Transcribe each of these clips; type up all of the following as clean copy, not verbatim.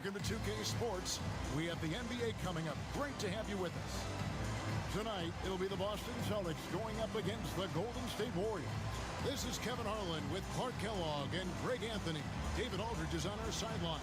Welcome to 2K Sports. We have the NBA coming up. Great to have you with us. Tonight, it'll be the Boston Celtics going up against the Golden State Warriors. This is Kevin Harlan with Clark Kellogg and Greg Anthony. David Aldridge is on our sideline.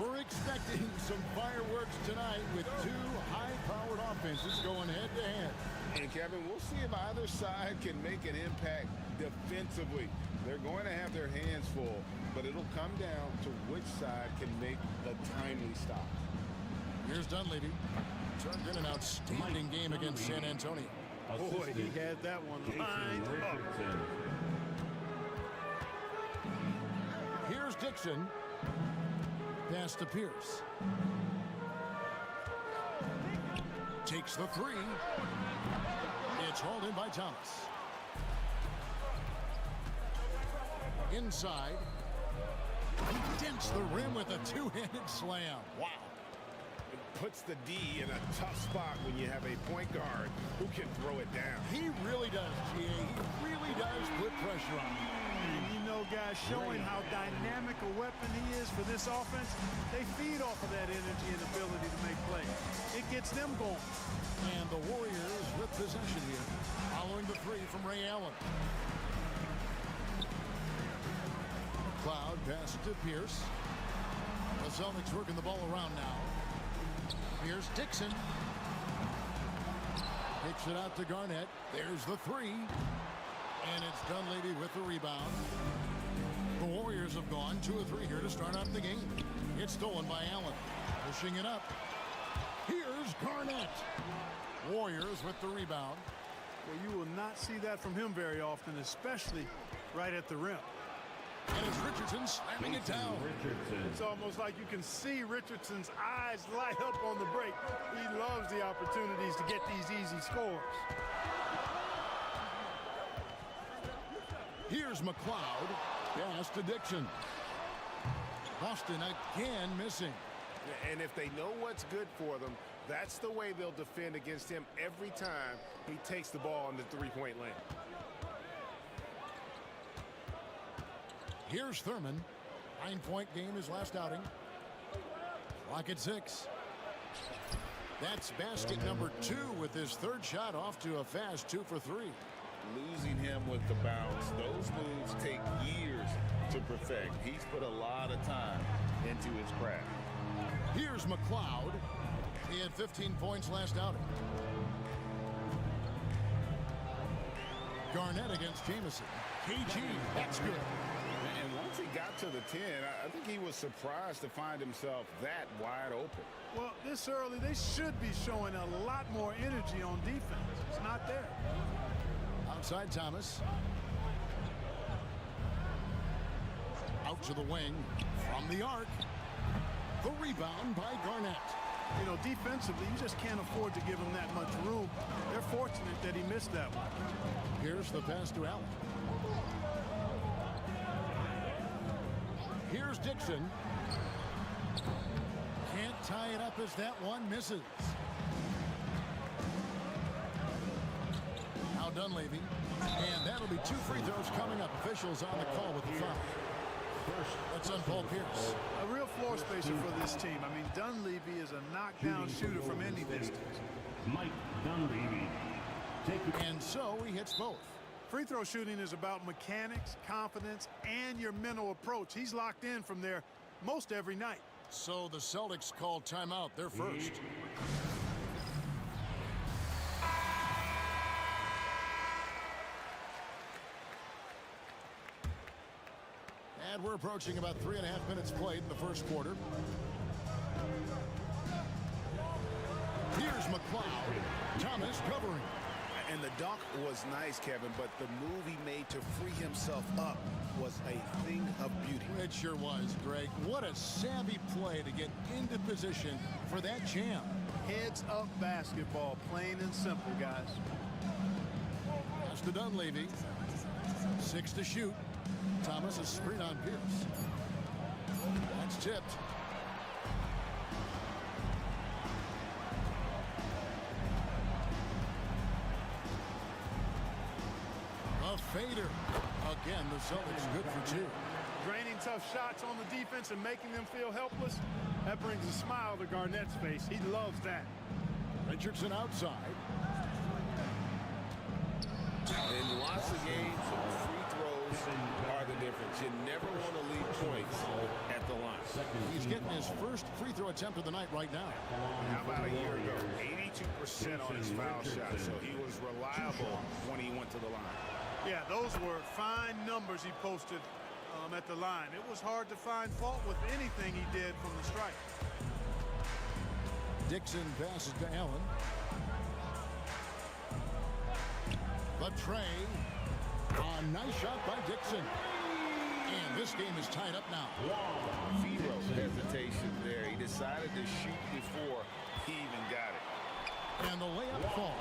We're expecting some fireworks tonight with two high-powered offenses going head-to-head. And, Kevin, we'll see if either side can make an impact defensively. They're going to have their hands full, but it'll come down to which side can make the timely stop. Here's Dunleavy. Turned in an outstanding game against San Antonio. Boy, he had that one lined up. Here's Dixon. Pass to Pierce. Takes the three. It's hauled in by Thomas. Inside. He dents the rim with a two-handed slam. Wow. It puts the D in a tough spot when you have a point guard who can throw it down. He really does, G.A. He really does put pressure on him. And you know, guys, showing how dynamic a weapon he is for this offense, they feed off of that energy and ability to make plays. It gets them going. And the Warriors with possession here, following the three from Ray Allen. Cloud pass to Pierce. The Celtics working the ball around now. Here's Dixon. Kicks it out to Garnett. There's the three. And it's Dunleavy with the rebound. The Warriors have gone 2 of 3 here to start off the game. It's stolen by Allen. Pushing it up. Here's Garnett. Warriors with the rebound. Well, you will not see that from him very often, especially right at the rim. And it's Richardson slamming it down. It's almost like you can see Richardson's eyes light up on the break. He loves the opportunities to get these easy scores. Here's McLeod. Pass to Dixon. Boston again missing. And if they know what's good for them, that's the way they'll defend against him every time he takes the ball in the three-point lane. Here's Thurman. 9-point game his last outing. Clock at 6. That's basket number 2 with his third shot off to a fast 2 for 3. Losing him with the bounce, those moves take years to perfect. He's put a lot of time into his craft. Here's McLeod. He had 15 points last outing. Garnett against Jamison. KG, that's good. And once he got to the 10, I think he was surprised to find himself that wide open. Well, this early, they should be showing a lot more energy on defense. It's not there. Outside Thomas. Out to the wing. From the arc. The rebound by Garnett. You know, defensively, you just can't afford to give him that much room. They're fortunate that he missed that one. Here's the pass to Allen. Here's Dixon. Can't tie it up as that one misses. Now Dunleavy. And that'll be 2 free throws coming up. Officials on the call with the foul. That's on Paul Pierce. A real floor spacer for this team. I mean, Dunleavy is a knockdown shooter from any distance. Mike Dunleavy. And so he hits both. Free throw shooting is about mechanics, confidence, and your mental approach. He's locked in from there most every night. So the Celtics call timeout. They're first. And we're approaching about 3.5 minutes played in the first quarter. Here's McLeod. Thomas covering. And the dunk was nice, Kevin, but the move he made to free himself up was a thing of beauty. It sure was, Greg. What a savvy play to get into position for that jam. Heads up basketball, plain and simple, guys. Pass to Dunleavy. 6 to shoot. Thomas is screen on Pierce. That's tipped. A fader. Again, the Celtics good for 2. Draining tough shots on the defense and making them feel helpless. That brings a smile to Garnett's face. He loves that. Richardson outside. In lots of games, free throws are the difference. You never want to leave points at the line. He's getting his first free throw attempt of the night right now. How about a year ago? 82% on his foul shot, so he was reliable when he went to the line. Yeah, those were fine numbers he posted at the line. It was hard to find fault with anything he did from the stripe. Dixon passes to Allen. The tray. A nice shot by Dixon. And this game is tied up now. Zero hesitation there. He decided to shoot before he even got it. And the layup falls.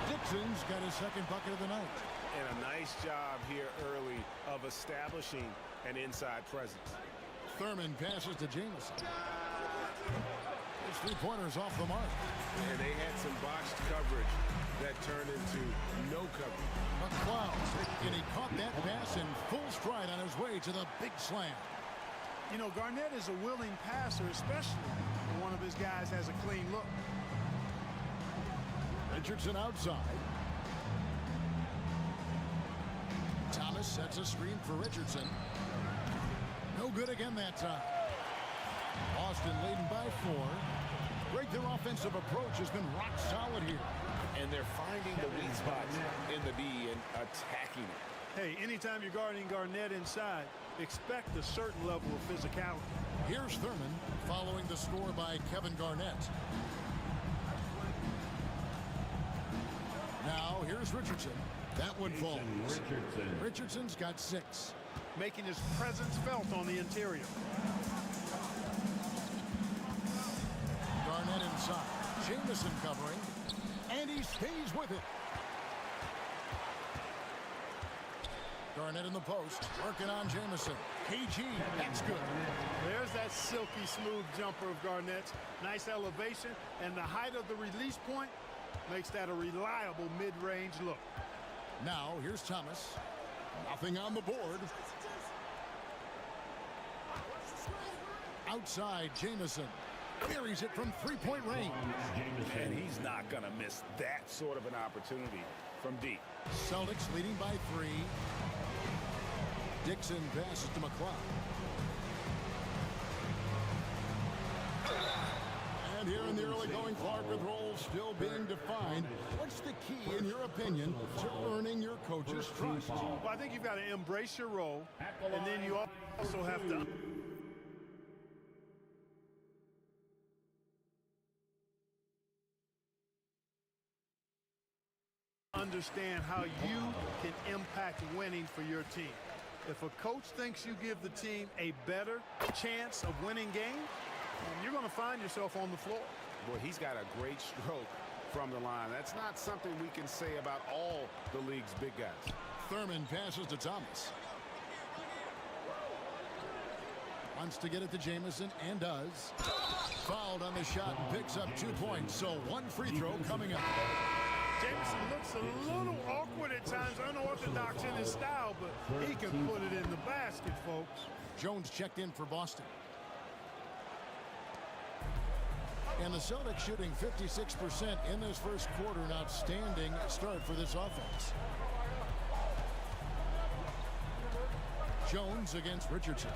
Dixon's got his second bucket of the night. And a nice job here early of establishing an inside presence. Thurman passes to Jamison. His three-pointer's off the mark. And they had some botched coverage that turned into no coverage. McLeod, and he caught that pass in full stride on his way to the big slam. You know, Garnett is a willing passer, especially when one of his guys has a clean look. Richardson outside. Thomas sets a screen for Richardson. No good again that time. Boston leading by 4. Greg, their offensive approach has been rock solid here. And they're finding the weak spots in the D and attacking it. Hey, anytime you're guarding Garnett inside, expect a certain level of physicality. Here's Thurman following the score by Kevin Garnett. Now here's Richardson. That one falls. Richardson's got 6. Making his presence felt on the interior. Garnett inside. Jamison covering. And he stays with it. Garnett in the post. Working on Jamison. KG. That's good. There's that silky smooth jumper of Garnett's. Nice elevation. And the height of the release point makes that a reliable mid-range look. Now here's Thomas. Nothing on the board. Outside Jamison. Buries it from three-point range. And he's not going to miss that sort of an opportunity from deep. Celtics leading by 3. Dixon passes to McLeod. And here in the early going, Clark with roles still being defined. What's the key, in your opinion, to earning your coach's trust? Well, I think you've got to embrace your role, and then you also have to understand how you can impact winning for your team. If a coach thinks you give the team a better chance of winning games, you're going to find yourself on the floor. Boy, he's got a great stroke from the line. That's not something we can say about all the league's big guys. Thurman passes to Thomas. Wants to get it to Jamison, and does. Fouled on the shot and picks up 2 points, so 1 free throw coming up. Jamison looks a little awkward at times, unorthodox in his style, but he can put it in the basket, folks. Jones checked in for Boston. And the Celtics shooting 56% in this first quarter. An outstanding start for this offense. Jones against Richardson.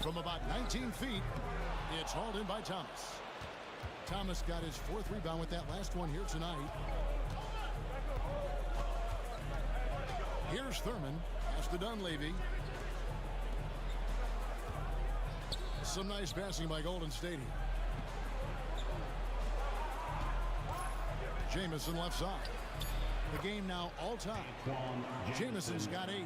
From about 19 feet, it's hauled in by Thomas. Thomas got his 4th rebound with that last one here tonight. Here's Thurman. Pass to Dunleavy. Some nice passing by Golden State here. Jamison left side. The game now all-time. Jamison's got 8.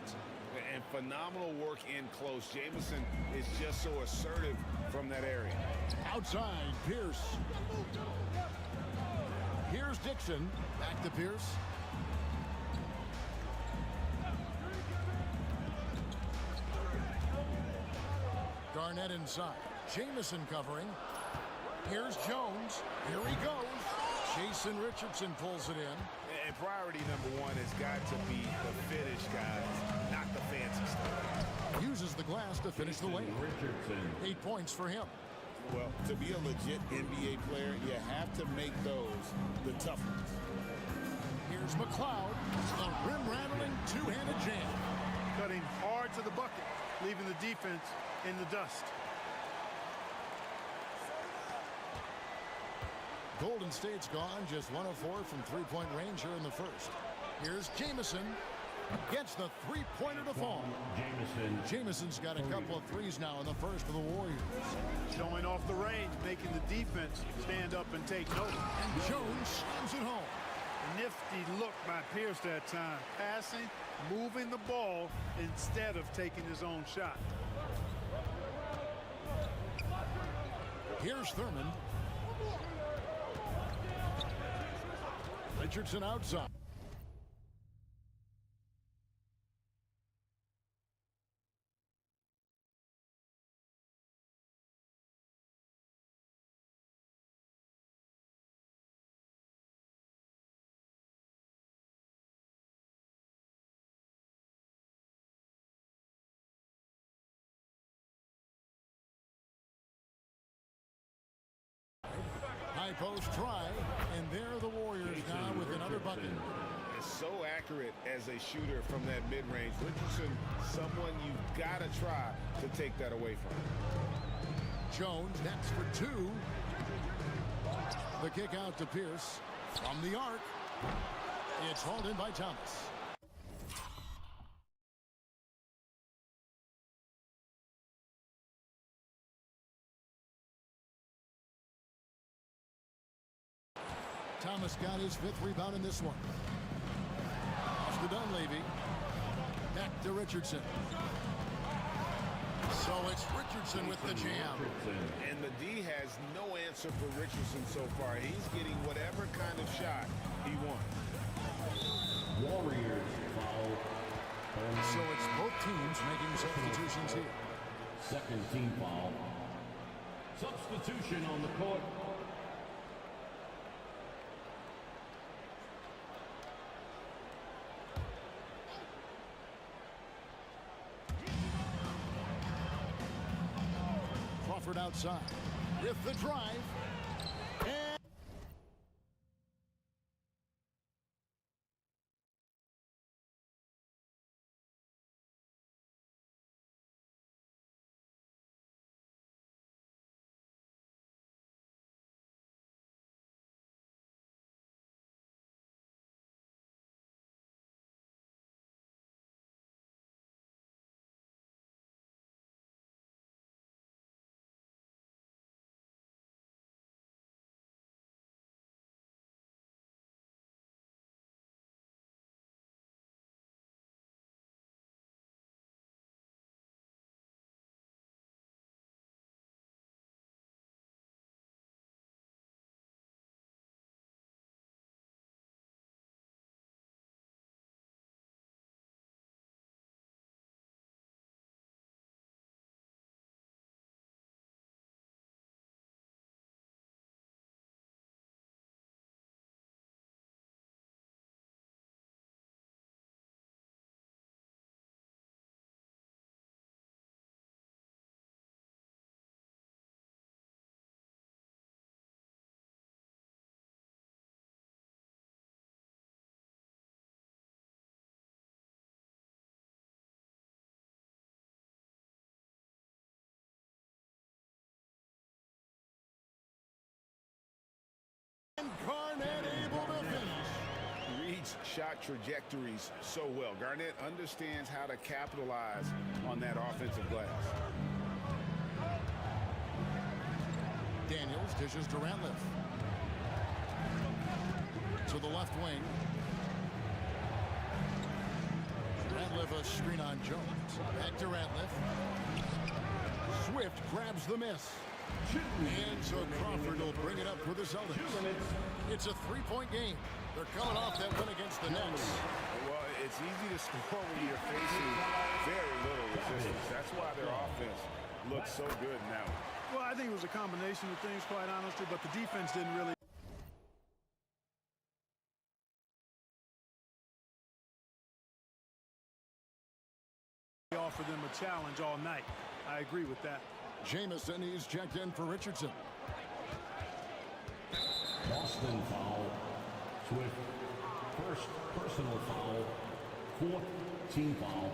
And phenomenal work in close. Jamison is just so assertive from that area. Outside, Pierce. Here's Dixon. Back to Pierce. Garnett inside. Jamison covering. Here's Jones. Here he goes. Jason Richardson pulls it in. And priority number 1 has got to be the finish, guys, not the fancy stuff. Uses the glass to finish the layup. 8 points for him. Well, to be a legit NBA player, you have to make those the tough ones. Here's McLeod. A rim-rattling two-handed jam. Cutting hard to the bucket, leaving the defense in the dust. Golden State's gone just 1 of 4 from three-point range here in the first. Here's Jamison. Gets the three-pointer to fall. Jamison's got a couple of threes now in the first for the Warriors. Showing off the range, making the defense stand up and take notice. And Jones slams it home. Nifty look by Pierce that time. Passing, moving the ball instead of taking his own shot. Here's Thurman. Richardson outside. High post try, and there are the Warriors now with another bucket. Is so accurate as a shooter from that mid-range. Richardson, someone you've got to try to take that away from. Jones next for 2. The kick out to Pierce from the arc. It's hauled in by Thomas. Thomas got his 5th rebound in this one. Off to Dunleavy. Back to Richardson. So it's Richardson with the jam. And the D has no answer for Richardson so far. He's getting whatever kind of shot he wants. Warriors foul. So it's both teams making substitutions here. Second team foul. Substitution on the court. Crawford outside with the drive. And Garnett able to finish. Reads shot trajectories so well. Garnett understands how to capitalize on that offensive glass. Daniels dishes to Ratliff. To the left wing. Ratliff a screen on Jones. Back to Ratliff. Swift grabs the miss. And so Crawford will bring it up for the Celtics. It's a 3-point game. They're coming off that win against the Nets. Well, it's easy to score when you're facing very little resistance. That's why their offense looks so good now. Well, I think it was a combination of things, quite honestly, but the defense didn't really offer them a challenge all night. I agree with that. Jamison, he's checked in for Richardson. Boston foul. Swift. First personal foul. Fourth team foul.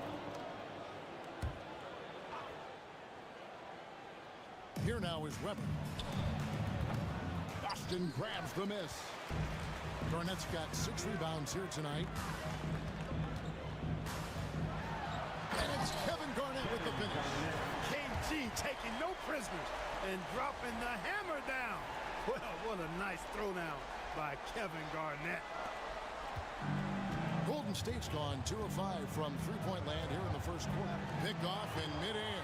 Here now is Weber. Boston grabs the miss. Garnett's got 6 rebounds here tonight. And it's Kevin Garnett with the finish. KG taking no prisoners and dropping the hammer down. Well, what a nice throwdown by Kevin Garnett. Golden State's gone 2 of 5 from three-point land here in the first quarter. Picked off in midair.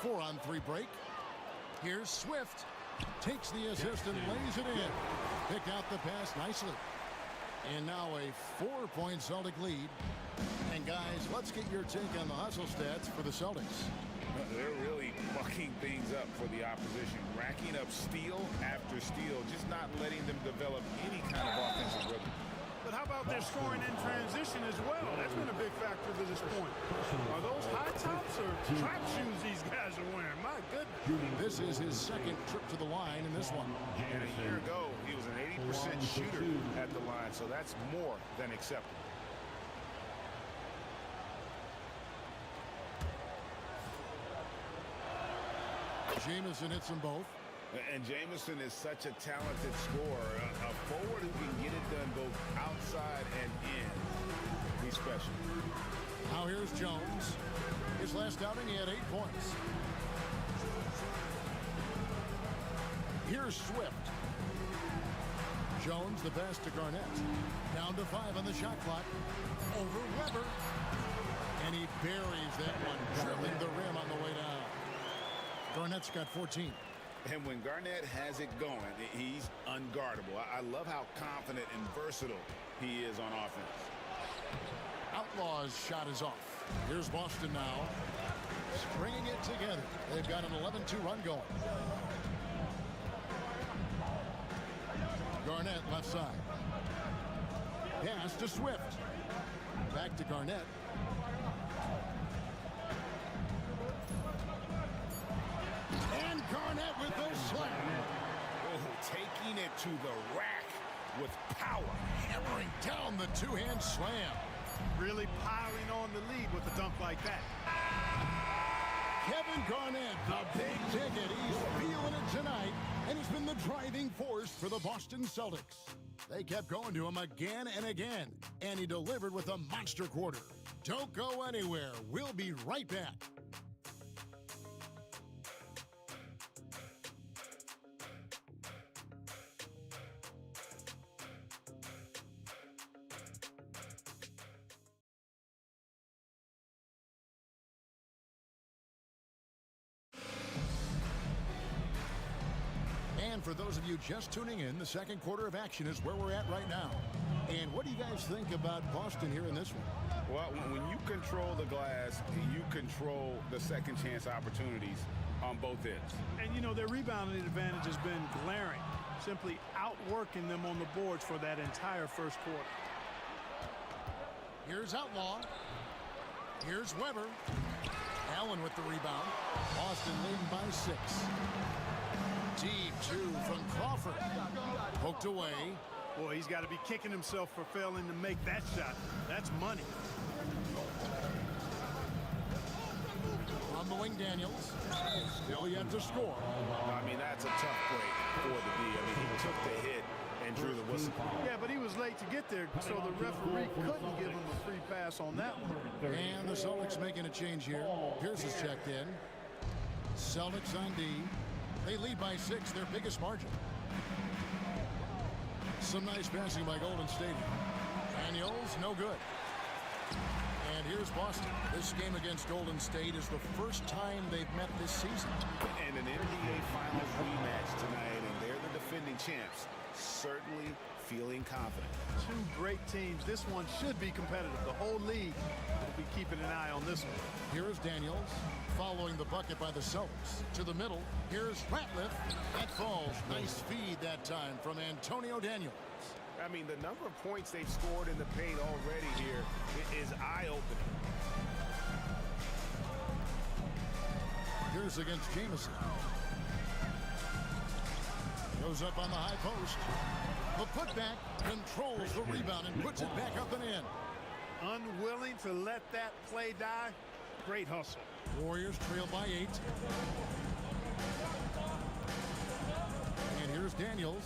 4-on-3 break. Here's Swift. Takes the assist and lays it in. Picked out the pass nicely. And now a 4-point Celtic lead. And guys, let's get your take on the hustle stats for the Celtics. They're really mucking things up for the opposition. Racking up steal after steal. Just not letting them develop any kind of offensive rhythm. But how about their scoring in transition as well? That's been a big factor to this point. Are those high tops or track shoes these guys are wearing? My goodness. This is his second trip to the line in this one. And a year ago, he was an 80% shooter at the line, so that's more than acceptable. Jamison hits them both. And Jamison is such a talented scorer, a forward who can get it done both outside and in. He's special. Now here's Jones. His last outing, he had 8 points. Here's Swift. Jones, the pass to Garnett. Down to 5 on the shot clock. Over Weber. And he buries that one, drilling the rim on the way down. Garnett's got 14. And when Garnett has it going, he's unguardable. I love how confident and versatile he is on offense. Outlaw's shot is off. Here's Boston now. Stringing it together. They've got an 11-2 run going. Garnett left side. Pass to Swift. Back to Garnett. And Garnett with the slam. Oh, taking it to the rack with power. Hammering down the two-hand slam. Really piling on the lead with a dunk like that. Kevin Garnett, the big ticket. He's feeling it tonight, and he's been the driving force for the Boston Celtics. They kept going to him again and again, and he delivered with a monster quarter. Don't go anywhere. We'll be right back. And for those of you just tuning in, the second quarter of action is where we're at right now. And what do you guys think about Boston here in this one? Well, when you control the glass, you control the second chance opportunities on both ends. And, you know, their rebounding advantage has been glaring, simply outworking them on the boards for that entire first quarter. Here's Outlaw. Here's Weber. Allen with the rebound. Boston leading by 6. Deep 2 from Crawford. Poked away. Boy, he's got to be kicking himself for failing to make that shot. That's money. On the wing, Daniels. Still yet to score. I mean, that's a tough break for the D. I mean, he took the hit and drew the whistle. Yeah, but he was late to get there, so the referee couldn't give him a free pass on that one. And the Celtics making a change here. Pierce is checked in. Celtics on D. They lead by 6, their biggest margin. Some nice passing by Golden State. Daniels, no good. And here's Boston. This game against Golden State is the first time they've met this season. And an NBA Finals rematch tonight, and they're the defending champs. Certainly feeling confident. Two great teams. This one should be competitive. The whole league will be keeping an eye on this one. Here is Daniels following the bucket by the Celtics. To the middle, here's Ratliff. That falls. Nice feed that time from Antonio Daniels. I mean, the number of points they've scored in the paint already here is eye-opening. Pierce against Jamison. Goes up on the high post. The putback controls the rebound and puts it back up and in. Unwilling to let that play die. Great hustle. Warriors trail by 8. And here's Daniels.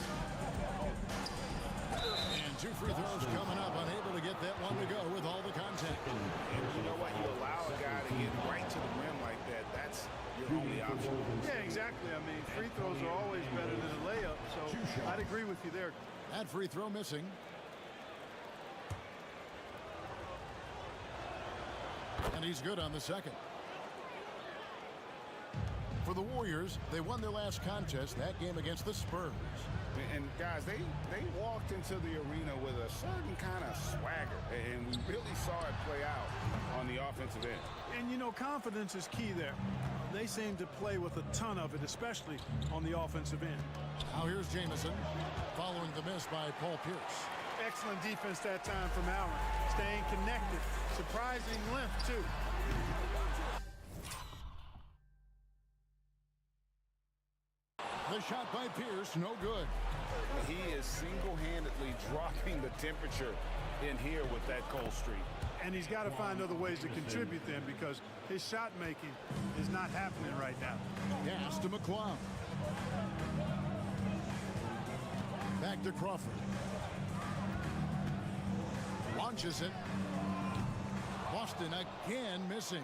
And 2 free throws coming up. Unable to get that one to go with all the contact. And you know what? You allow a guy to get right to the rim like that. That's your only option. Yeah, exactly. I mean, free throws are always better than a layup. So I'd agree with you there. That free throw missing. And he's good on the second. For the Warriors, they won their last contest, that game against the Spurs. And guys, they walked into the arena with a certain kind of swagger, and we really saw it play out on the offensive end. And you know, confidence is key there. They seem to play with a ton of it, especially on the offensive end. Now here's Jamison, following the miss by Paul Pierce. Excellent defense that time from Allen. Staying connected. Surprising length, too. The shot by Pierce, no good. He is single-handedly dropping the temperature in here with that cold streak. And he's got to find other ways to contribute then, because his shot making is not happening right now. Pass to McClung. Back to Crawford. Launches it. Boston again missing.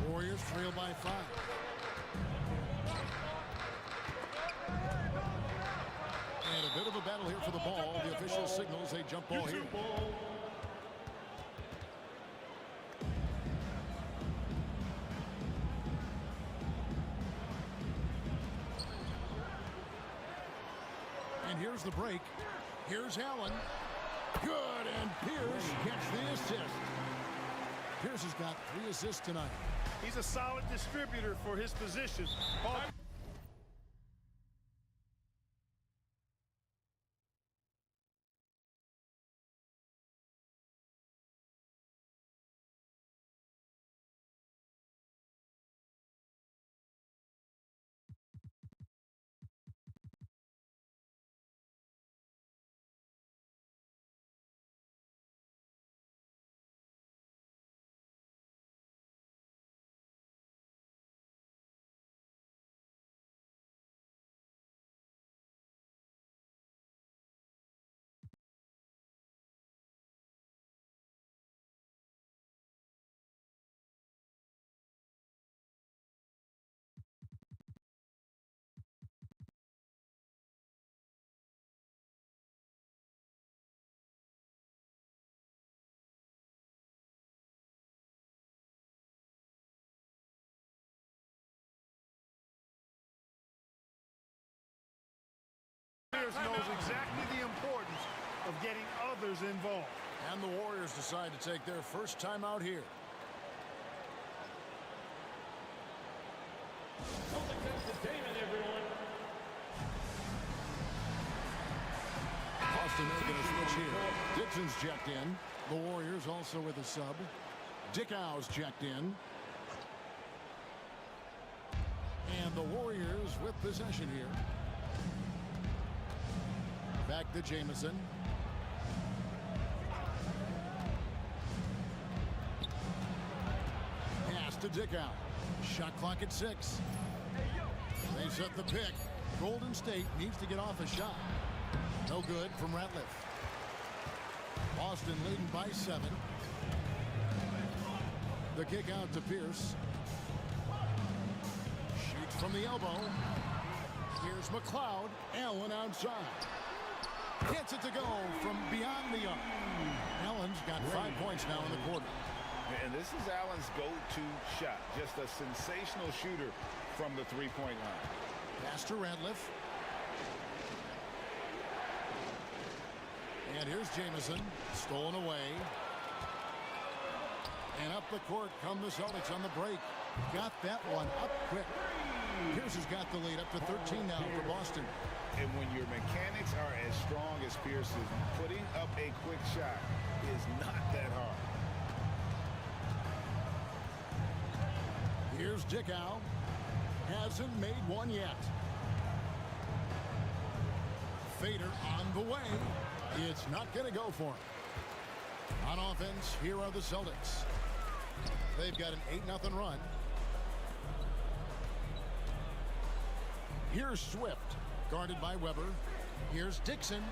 Warriors trail by 5. And a bit of a battle here for the ball. The official signals a jump ball here. And here's the break. Here's Allen. Good, and Pierce gets the assist. Pierce has got 3 assists tonight. He's a solid distributor for his position. Pierce knows exactly the importance of getting others involved. And the Warriors decide to take their first time out here. Boston making a switch here. Dixon's checked in. The Warriors also with a sub. Dickow's checked in. And the Warriors with possession here. Back to Jamison. Pass to Dickow. Shot clock at 6. They set the pick. Golden State needs to get off a shot. No good from Ratliff. Boston leading by 7. The kick out to Pierce. Shoots from the elbow. Here's McLeod. Allen outside. Gets it to go from beyond the arc. Allen's got 5 points now in the quarter. And this is Allen's go-to shot. Just a sensational shooter from the three-point line. Pass to Ratliff. And here's Jamison. Stolen away. And up the court come the Celtics on the break. Got that one up quick. Pierce has got the lead up to 13 now for Boston. And when your mechanics are as strong as Pierce's, putting up a quick shot is not that hard. Here's Dickow. hasn't made one yet. Fader on the way. It's not going to go for him. On offense, here are the Celtics. They've got an 8-0 run. Here's Swift, guarded by Weber. Here's Dixon.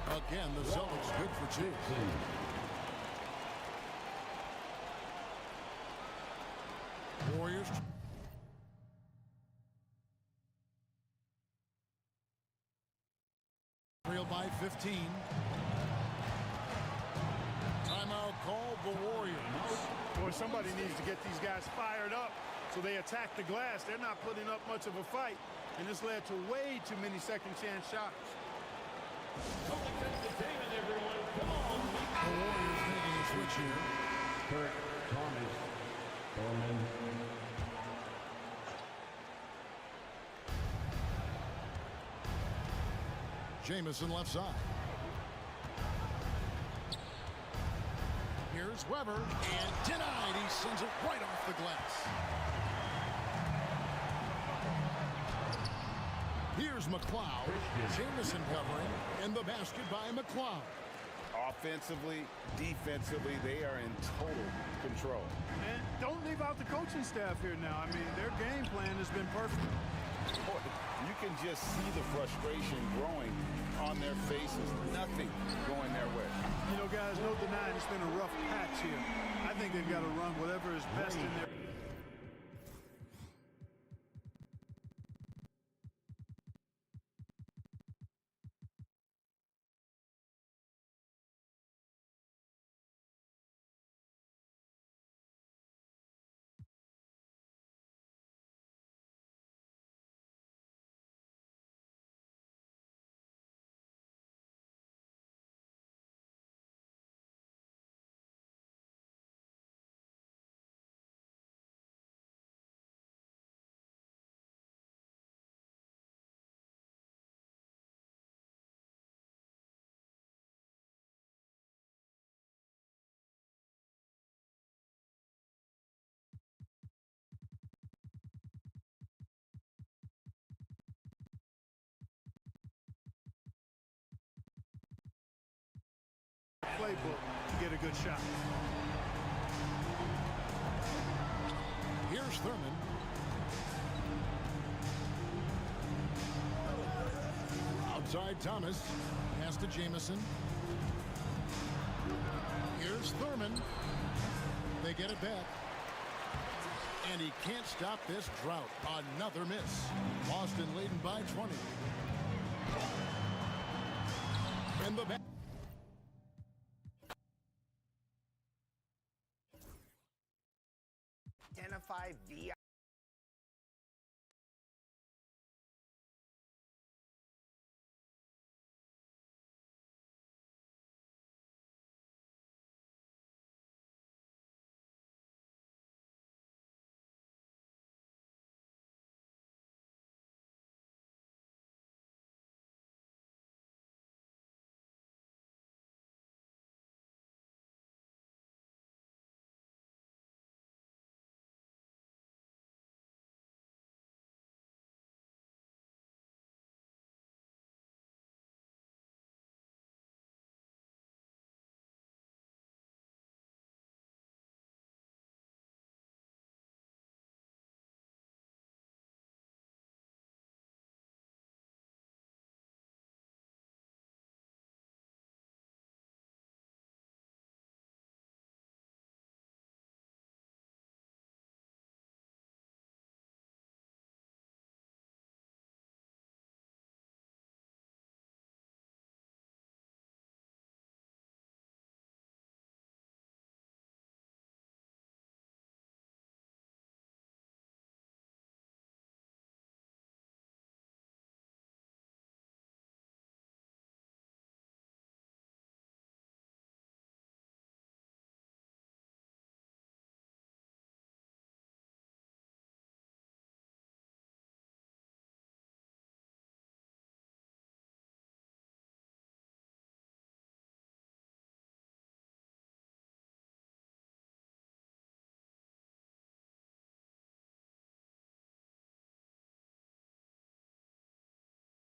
Again, the Celtics good for 2. Warriors. Trail by 15. Timeout called the Warriors. Boy, somebody needs to get these guys fired up so they attack the glass. They're not putting up much of a fight, and this led to way too many second-chance shots. The Warriors making a switch here. Kurt Thomas, Thurman. Jamison left side. Here's Weber, and denied. He sends it right off the glass. Here's McLeod. Jamison covering, and the basket by McLeod. Offensively, defensively, they are in total control. And don't leave out the coaching staff here now. I mean, their game plan has been perfect. Boy, you can just see the frustration growing on their faces. Nothing going their way. You know, guys, no denying it's been a rough patch here. I think they've got to run whatever is best in their... playbook to get a good shot. Here's Thurman. Outside Thomas. Pass to Jamison. Here's Thurman. They get it back. And he can't stop this drought. Another miss. Boston leading by 20. And the back. Identify via